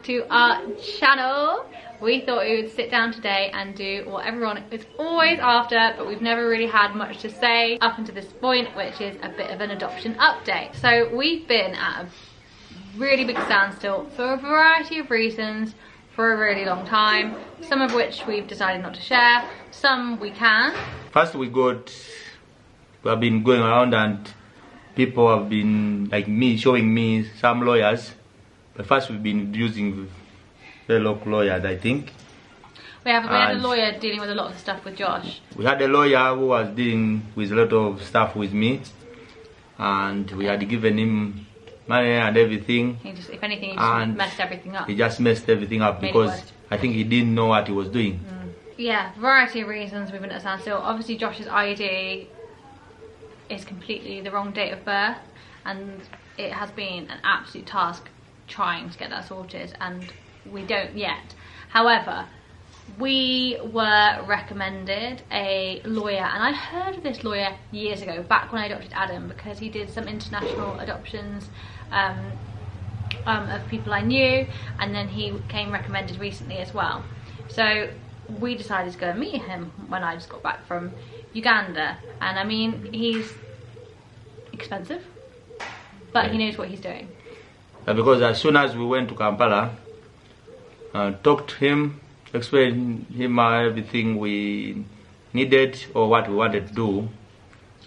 back to our channel. We thought we would sit down today and do what everyone is always after, but we've never really had much to say up until this point, which is a bit of an adoption update. So we've been at a really big standstill for a variety of reasons for a really long time, some of which we've decided not to share, some we can. First we have been going around and people have been like me showing me some lawyers, but first we've been using the local lawyers, I think. We had a lawyer dealing with a lot of stuff with Josh. We had a lawyer who was dealing with a lot of stuff with me, and we had given him money and everything. He just, if anything, he just messed everything up. He just messed everything up because I think he didn't know what he was doing. Yeah, variety of reasons we've been at a standstill. Obviously Josh's ID is completely the wrong date of birth, and it has been an absolute task trying to get that sorted, and we don't yet. However, we were recommended a lawyer, and I heard of this lawyer years ago, back when I adopted Adam, because he did some international adoptions of people I knew, and then he came recommended recently as well. So we decided to go and meet him when I just got back from Uganda, and I mean, he's expensive, but he knows what he's doing. Because as soon as we went to Kampala, talked to him, explained him everything we needed or what we wanted to do,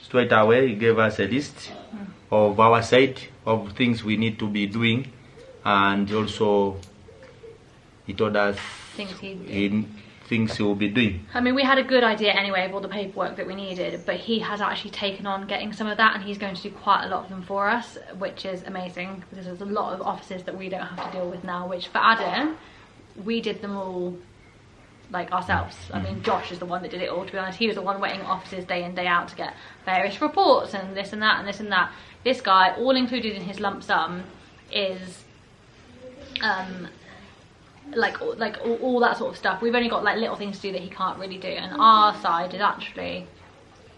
straight away he gave us a list of our side of things we need to be doing, and also he told us things he will be doing. I mean, we had a good idea anyway of all the paperwork that we needed, but he has actually taken on getting some of that, and he's going to do quite a lot of them for us, which is amazing, because there's a lot of offices that we don't have to deal with now, which for Adam, we did them all like ourselves. I mean, Josh is the one that did it all, to be honest. He was the one waiting at offices day in, day out to get various reports and this and that and this and that. This guy, all included in his lump sum, is like all that sort of stuff. We've only got like little things to do that he can't really do, and our side is actually,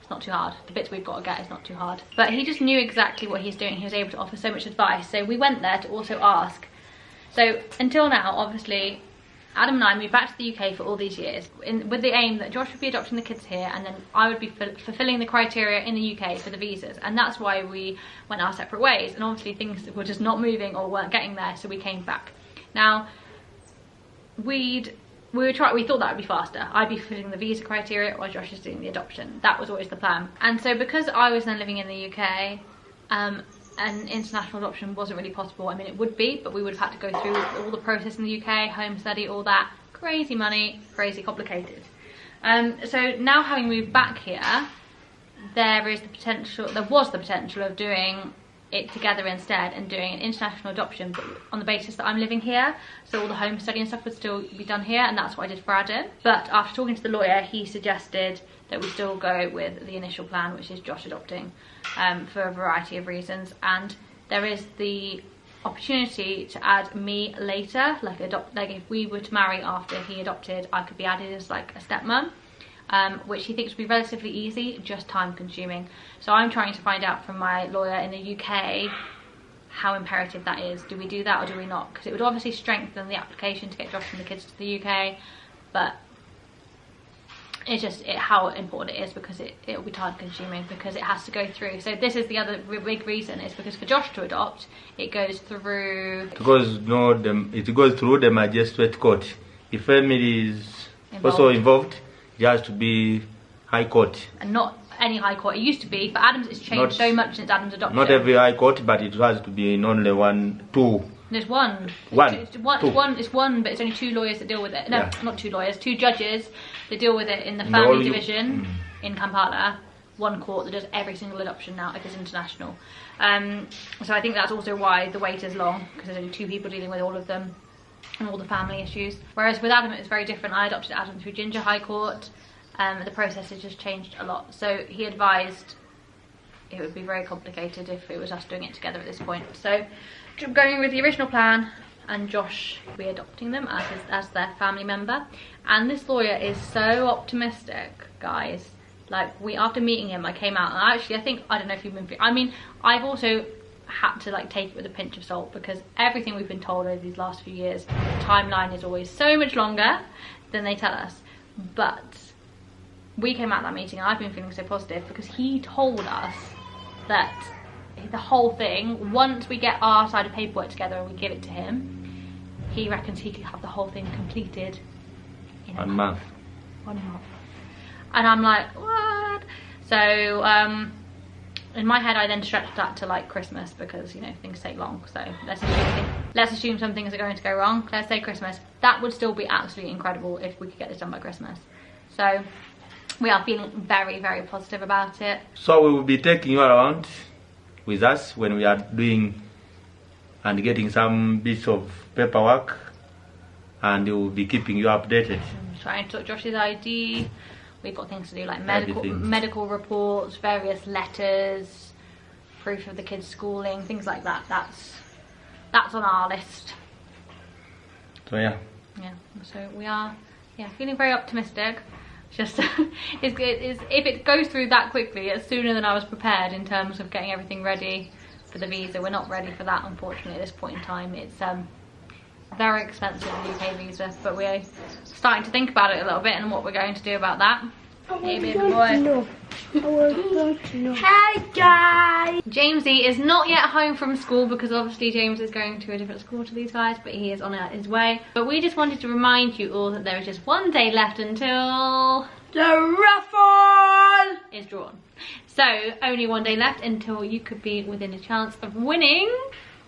it's not too hard. The bits we've got to get is not too hard, but he just knew exactly what he's doing. He was able to offer so much advice, so we went there to also ask. So until now, obviously, Adam and I moved back to the UK for all these years with the aim that Josh would be adopting the kids here, and then I would be fulfilling the criteria in the UK for the visas, and that's why we went our separate ways, and obviously things were just not moving or weren't getting there, so we came back. Now, we thought that would be faster. I'd be fulfilling the visa criteria while Josh is doing the adoption. That was always the plan. And so because I was then living in the UK, an international adoption wasn't really possible. I mean, it would be, but we would have had to go through all the process in the UK, home study, all that. Crazy money, crazy complicated. So now having moved back here, there was the potential of doing it together instead and doing an international adoption, but on the basis that I'm living here, so all the home study and stuff would still be done here, and that's what I did for Adam. But after talking to the lawyer, he suggested that we still go with the initial plan, which is Josh adopting, for a variety of reasons, and there is the opportunity to add me later, like if we were to marry after he adopted, I could be added as like a stepmom. Which he thinks would be relatively easy, just time consuming. So I'm trying to find out from my lawyer in the UK how imperative that is. Do we do that or do we not? Because it would obviously strengthen the application to get Josh and the kids to the UK, but it's just how important it is, because it will be time consuming, because it has to go through. So this is the other big reason, is because for Josh to adopt, it goes through... It goes through the magistrate court. If Emilie is also involved, it has to be High Court. And not any High Court. It used to be, but Adam's, it's changed so much since Adam's adoption. Not every High Court, but it has to be in only two. There's one. It's one, but it's only two lawyers that deal with it. No, yeah. Not two lawyers, two judges that deal with it in the family division in Kampala. One court that does every single adoption now if it's international. So I think that's also why the wait is long, because there's only two people dealing with all of them and all the family issues. Whereas with Adam, it was very different. I adopted Adam through Ginger High Court. The process has just changed a lot. So he advised it would be very complicated if it was us doing it together at this point. So going with the original plan, and Josh will be adopting them as their family member. And this lawyer is so optimistic, guys. Like, after meeting him, I came out, and I don't know if you've been, I mean, I've also had to like take it with a pinch of salt, because everything we've been told over these last few years, the timeline is always so much longer than they tell us. But we came out of that meeting and I've been feeling so positive because he told us that the whole thing, once we get our side of paperwork together and we give it to him, he reckons he could have the whole thing completed in a month. 1 month. And I'm like, what? So in my head I then stretched that to like Christmas, because you know things take long. So let's assume some things are going to go wrong. Let's say Christmas. That would still be absolutely incredible if we could get this done by Christmas. So we are feeling very, very positive about it. So we will be taking you around with us when we are doing and getting some bits of paperwork, and we will be keeping you updated. I'm trying to sort Josh's ID. We've got things to do like medical reports, various letters, proof of the kids' schooling, things like that. That's on our list. So yeah. Yeah. So we are feeling very optimistic. Just if it goes through that quickly, it's sooner than I was prepared in terms of getting everything ready for the visa. We're not ready for that, unfortunately, at this point in time. It's very expensive, the UK visa, but we're starting to think about it a little bit and what we're going to do about that. Hey, baby boy. Hi guys! Jamesy is not yet home from school, because obviously James is going to a different school to these guys, but he is on his way. But we just wanted to remind you all that there is just one day left until the raffle is drawn. So only one day left until you could be within a chance of winning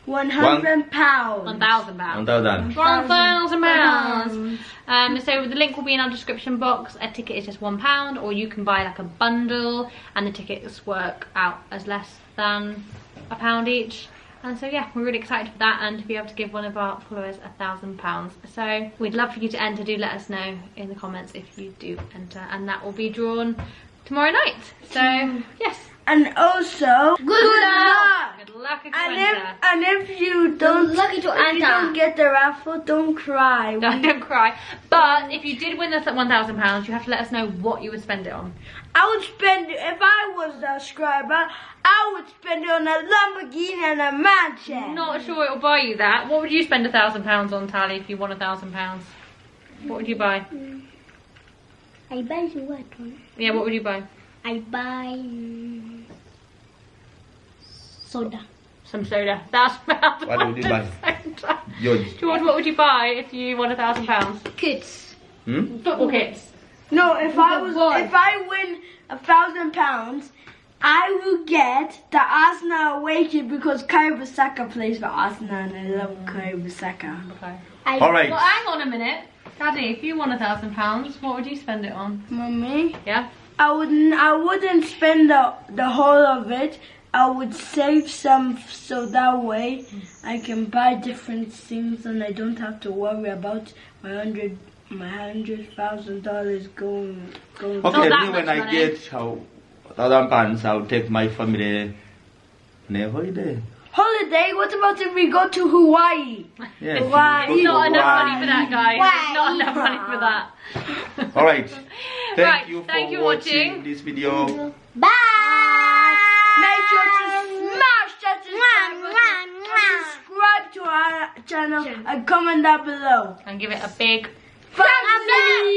£100. £1,000. £1,000. So the link will be in our description box. A ticket is just £1, or you can buy like a bundle, and the tickets work out as less than £1 each. And so yeah, we're really excited for that, and to be able to give one of our followers £1,000. So we'd love for you to enter. Do let us know in the comments if you do enter, and that will be drawn tomorrow night. So yes. And also, good luck! Good luck if you and if you don't, get the raffle, don't cry. Don't cry. But if you did win the £1,000, you have to let us know what you would spend it on. I would spend it, if I was a subscriber, I would spend it on a Lamborghini and a mansion. Not sure it'll buy you that. What would you spend £1,000 on, Tally, if you won £1,000? What would you buy? I buy what? Yeah, what would you buy? I buy soda. Some soda. That's What would you buy? George, what would you buy if you won £1,000? Kids. Football kits. No, if I win £1,000, I will get the Arsenal away kit, because Kai Basaka plays for Arsenal and I love Kai Basaka. Okay. Alright. Well, hang on a minute. Daddy, if you won £1,000, what would you spend it on? Mommy? Yeah? I wouldn't spend the whole of it. I would save some, so that way I can buy different things and I don't have to worry about my $100,000 going. Okay, me when I get £1,000, I'll take my family on a holiday. Holiday? What about if we go to Hawaii? Yes, Hawaii. we go to Not enough Hawaii. money for that, guys. There's not enough money for that. Alright. Right, Thank you for watching this video. Bye. Make sure to smash that subscribe button, subscribe to our channel, and comment down below. And give it a big family.